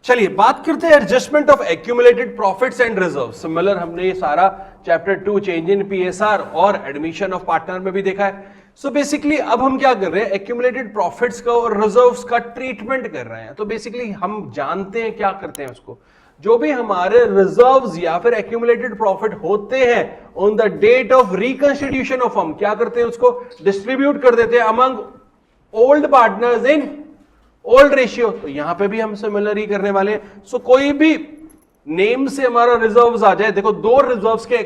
चलिए बात करते हैं adjustment of accumulated profits and reserve. Similar हमने ये सारा चैप्टर 2 चेंज इन पीएसआर और एडमिशन ऑफ पार्टनर में भी देखा है। सो बेसिकली अब हम क्या कर रहे हैं, एक्यूमुलेटेड प्रॉफिट्स का और रिजर्व्स का ट्रीटमेंट कर रहे हैं। तो बेसिकली हम जानते हैं क्या करते हैं उसको, जो भी हमारे रिजर्व्स या फिर एक्यूमुलेटेड प्रॉफिट होते हैं on the date of reconstitution of firm, क्या करते हैं उसको डिस्ट्रीब्यूट कर देते हैं among old partners in old ratio. तो यहां पे भी हम सिमिलर ही करने वाले हैं। सो कोई भी नेम से हमारा रिजर्व्स आ जाए, देखो दो रिजर्व्स के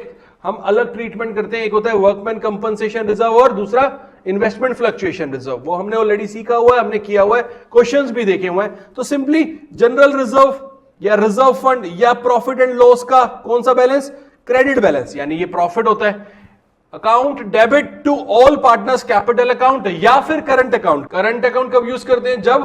हम अलग ट्रीटमेंट करते हैं, एक होता है वर्कमैन कंपनसेशन रिजर्व और दूसरा इन्वेस्टमेंट फ्लक्चुएशन रिजर्व। वो हमने ऑलरेडी सीखा हुआ है, हमने किया हुआ है, क्वेश्चंस भी देखे हुए हैं। तो सिंपली जनरल रिजर्व या रिजर्व फंड या प्रॉफिट एंड लॉस का कौन सा बैलेंस, क्रेडिट बैलेंस, यानी ये प्रॉफिट होता है। Account debit to all partners capital account या फिर करंट अकाउंट। करंट अकाउंट कब यूज करते हैं, जब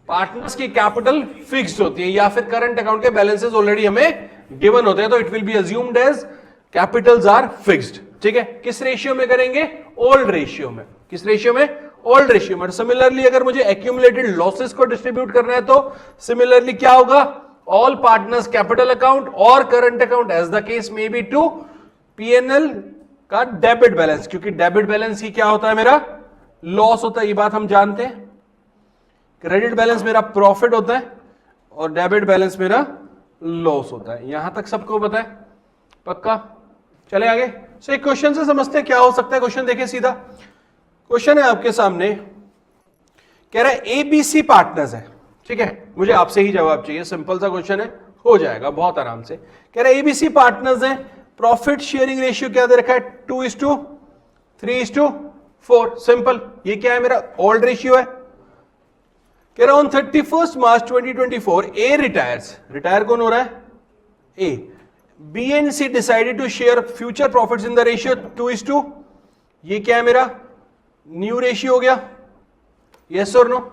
पार्टनर्स की कैपिटल फिक्स्ड होती है या फिर करंट अकाउंट के बैलेंसेस ऑलरेडी हमें गिवन होते हैं, तो it will be assumed as capitals are fixed. ठीक है, किस रेशियो में करेंगे, ओल्ड रेशियो में। किस रेशियो में, ओल्ड रेशियो में। सिमिलरली अगर मुझे एक्यूमुलेटेड लॉसेस को डिस्ट्रीब्यूट करना है तो सिमिलरली क्या होगा, ऑल पार्टनर्स कैपिटल अकाउंट और current account as the case may be to PNL का डेबिट बैलेंस, क्योंकि डेबिट बैलेंस ही क्या होता है, मेरा लॉस होता है, ये बात हम जानते हैं। क्रेडिट बैलेंस मेरा प्रॉफिट होता है और डेबिट बैलेंस मेरा लॉस होता है। यहां तक सबको पता है, पक्का। चले आगे। सो एक क्वेश्चन से समझते हैं क्या हो सकता है। क्वेश्चन देखिए, सीधा क्वेश्चन है आपके सामने, कह रहा है एबीसी पार्टनर्स है। ठीक है, मुझे आपसे ही जवाब चाहिए, सिंपल सा क्वेश्चन है, हो जाएगा बहुत आराम से। कह रहा है एबीसी पार्टनर्स है, प्रॉफिट शेयरिंग रेशियो क्या दे रखा है, 2:3:4। सिंपल, ये क्या है, मेरा ओल्ड रेशियो है। कह रहा on 31 March 2024 A retires, retire कौन हो रहा है, A. B and C decided to share future profits in the ratio 2:2। ये क्या है, मेरा न्यू रेशियो हो गया, यस और नो।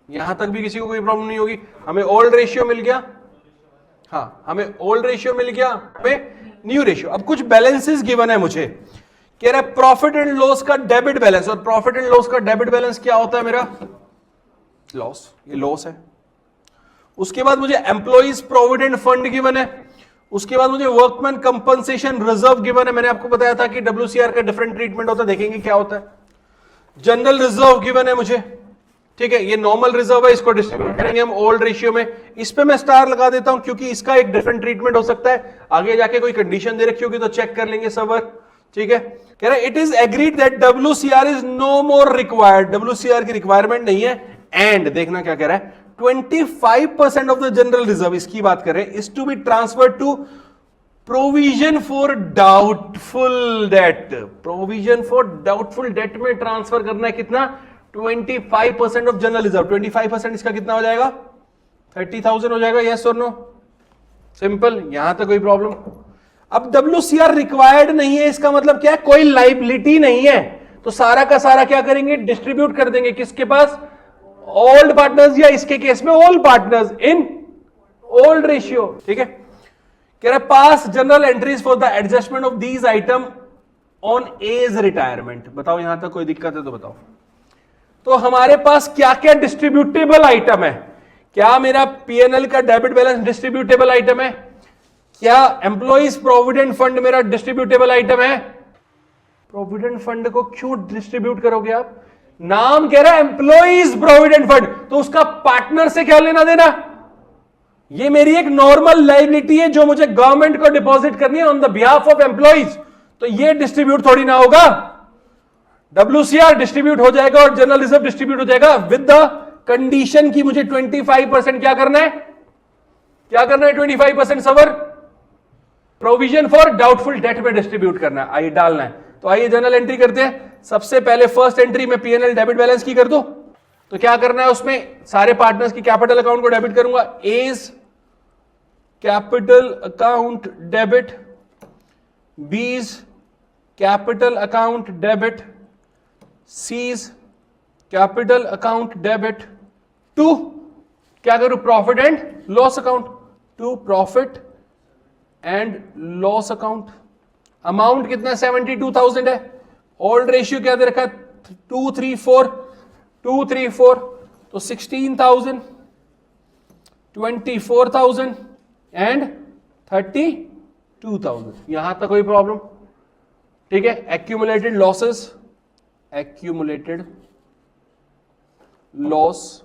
यहां तक भी किसी को कोई प्रॉब्लम नहीं होगी। हमें ओल्ड रेशियो मिल गया, हाँ हमें ओल्ड रेशियो मिल गया, हमें न्यू रेशियो। अब कुछ बैलेंसेस गिवन है मुझे, कह रहा है प्रॉफिट एंड लॉस का डेबिट बैलेंस, और प्रॉफिट एंड लॉस का डेबिट बैलेंस क्या होता है, मेरा लॉस, ये लॉस है। उसके बाद मुझे एम्प्लॉइज प्रोविडेंट फंड गिवन है, उसके बाद मुझे वर्कमैन कंपनसेशन रिजर्व गिवन है। मैंने आपको बताया था कि डब्ल्यूसीआर का डिफरेंट ट्रीटमेंट होता है, देखेंगे क्या होता है। जनरल रिजर्व गिवन है मुझे, ठीक है, ये नॉर्मल रिजर्व है, इसको डिस्ट्रीब्यूट करेंगे हम ओल्ड रेशियो में। इस पे मैं स्टार लगा देता हूं क्योंकि इसका एक डिफरेंट ट्रीटमेंट हो सकता है, आगे जाके कोई कंडीशन दे रखी होगी तो चेक कर लेंगे सर्वर। ठीक है, कह रहा है it is agreed that WCR is no more required, WCR की रिक्वायरमेंट नहीं है। एंड देखना क्या कह रहा है, 25% ऑफ द जनरल रिजर्व, इसकी बात कर रहे हैं, is to be transferred to provision for doubtful debt. Provision for doubtful debt में ट्रांसफर करना है कितना, 25% ऑफ जनरल रिजर्व। 25% इसका कितना हो जाएगा, 30,000 हो जाएगा, यस और नो। सिंपल, यहां तक कोई प्रॉब्लम। अब WCR रिक्वायर्ड नहीं है, इसका मतलब क्या है, कोई लाइबिलिटी नहीं है, तो सारा का सारा क्या करेंगे, डिस्ट्रीब्यूट कर देंगे किसके पास, ओल्ड पार्टनर्स, या इसके केस में all partners in old ratio. ठीक है, कह रहा है pass journal entries for the adjustment of these item on as retirement. बताओ यहां तक कोई दिक्कत है तो बताओ। तो हमारे पास क्या क्या डिस्ट्रीब्यूटेबल आइटम है, क्या मेरा पीएनएल का डेबिट बैलेंस डिस्ट्रीब्यूटेबल आइटम है, क्या एम्प्लॉइज प्रोविडेंट फंड मेरा डिस्ट्रीब्यूटेबल आइटम है। प्रोविडेंट फंड को क्यों डिस्ट्रीब्यूट करोगे आप, नाम कह रहा है एम्प्लॉइज प्रोविडेंट फंड, तो उसका पार्टनर से क्या लेना देना, ये मेरी एक नॉर्मल लायबिलिटी है जो मुझे गवर्नमेंट को डिपॉजिट करनी है on the behalf of employees, तो ये डिस्ट्रीब्यूट थोड़ी ना होगा। WCR डिस्ट्रीब्यूट हो जाएगा और जनरल रिजर्व डिस्ट्रीब्यूट हो जाएगा विद द कंडीशन की मुझे 25% क्या करना है, क्या करना है 25% सवर, प्रोविजन फॉर डाउटफुल डेट में डिस्ट्रीब्यूट करना है, आइए डालना है। तो आइए जनरल एंट्री करते हैं। सबसे पहले फर्स्ट एंट्री में पीएनएल डेबिट बैलेंस की कर दो, तो क्या करना है, उसमें सारे पार्टनर्स की कैपिटल अकाउंट को डेबिट करूंगा। A's capital account debit, B's capital account debit, C's capital account debit, to क्या करूं, profit and loss account, to profit and loss account. Amount कितना 72,000 है, ओल्ड रेशियो क्या दे रखा है 234, तो 16,000 24,000 एंड 32,000, यहां तक कोई प्रॉब्लम? ठीक है, accumulated losses, accumulated loss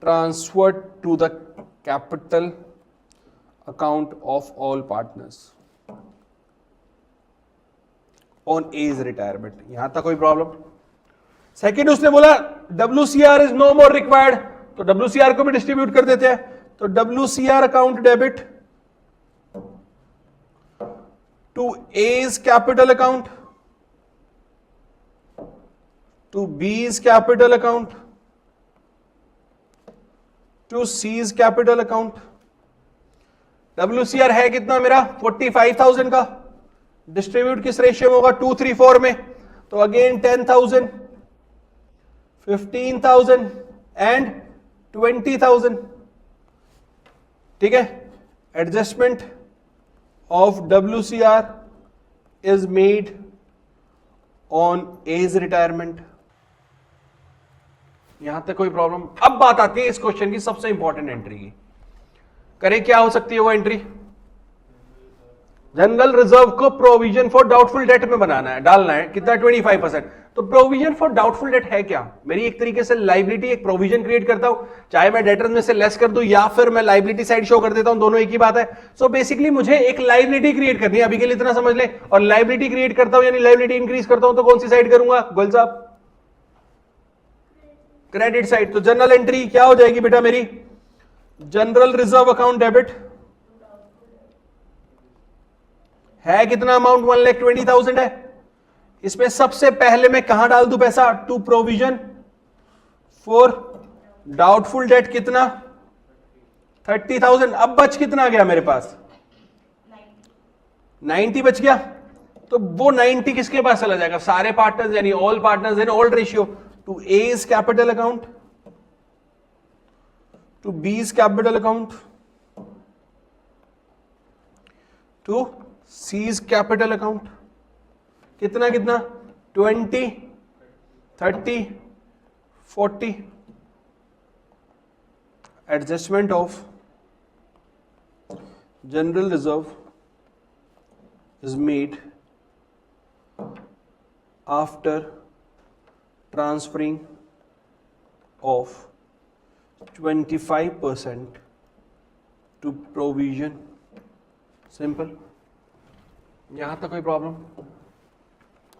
transferred to the capital account of all partners on as retirement, यहां तक कोई प्रॉब्लम? सेकेंड उसने बोला WCR is no more required, तो WCR को भी डिस्ट्रीब्यूट कर देते हैं, तो WCR account debit to A's capital account to B's capital account to C's capital account. WCR है कितना मेरा 45,000 का, डिस्ट्रीब्यूट किस रेशियो में होगा 2:3:4 में, तो अगेन 10,000, 15,000 एंड 20,000। ठीक है, adjustment of WCR is made on as retirement, यहां तक कोई प्रॉब्लम? अब बात आती है इस क्वेश्चन की सबसे इंपॉर्टेंट एंट्री की। करें क्या हो सकती है वो एंट्री? जनरल रिजर्व को प्रोविजन फॉर डाउटफुल डेट में बनाना है, डालना है कितना 25%। तो प्रोविजन फॉर डाउटफुल डेट है क्या? मेरी एक तरीके से लाइबिलिटी एक प्रोविजन क्रिएट करता हूं, चाहे मैं डेटर्स में से लेस कर दूं या फिर मैं लाइबिलिटी साइड शो कर देता हूं, दोनों एक ही बात है। सो बेसिकली मुझे एक लाइबिलिटी क्रिएट करनी है, अभी के लिए इतना समझ ले, और लाइबिलिटी क्रिएट करता हूं यानी लाइबिलिटी इंक्रीज करता हूं, तो कौन सी साइड करूंगा गोयल साहब? Credit side. तो जनरल एंट्री क्या हो जाएगी बेटा मेरी? जनरल रिजर्व अकाउंट डेबिट है कितना अमाउंट 1,20,000 है, इसमें सबसे पहले मैं कहां डाल दूं पैसा? To provision for doubtful debt कितना 30,000। अब बच कितना गया मेरे पास? 90 बच गया। तो वो 90 किसके पास चला जाएगा? सारे पार्टनर्स यानी all partners in old ratio to A's capital account to B's capital account to C's capital account. कितना कितना? 20, 30, 40। Adjustment of general reserve is made after transferring of 25% to provision. Simple, यहां तक कोई प्रॉब्लम?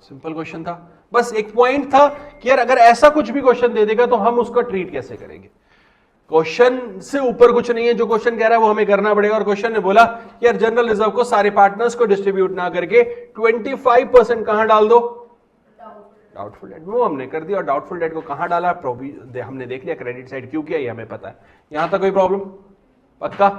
सिंपल क्वेश्चन था, बस एक point था कि यार अगर ऐसा कुछ भी क्वेश्चन दे देगा तो हम उसका ट्रीट कैसे करेंगे। क्वेश्चन से ऊपर कुछ नहीं है, जो क्वेश्चन कह रहा है वो हमें करना पड़ेगा। और क्वेश्चन ने बोला यार जनरल रिजर्व को सारे पार्टनर्स को डिस्ट्रीब्यूट ना करके 25% कहां डाल दो? Doubtful debt. वो हमने कर दिया, और डाउटफुल डेट को कहां डाला हमने देख लिया, क्रेडिट साइड क्यों किया ये हमें पता है। यहां तक कोई प्रॉब्लम? पक्का?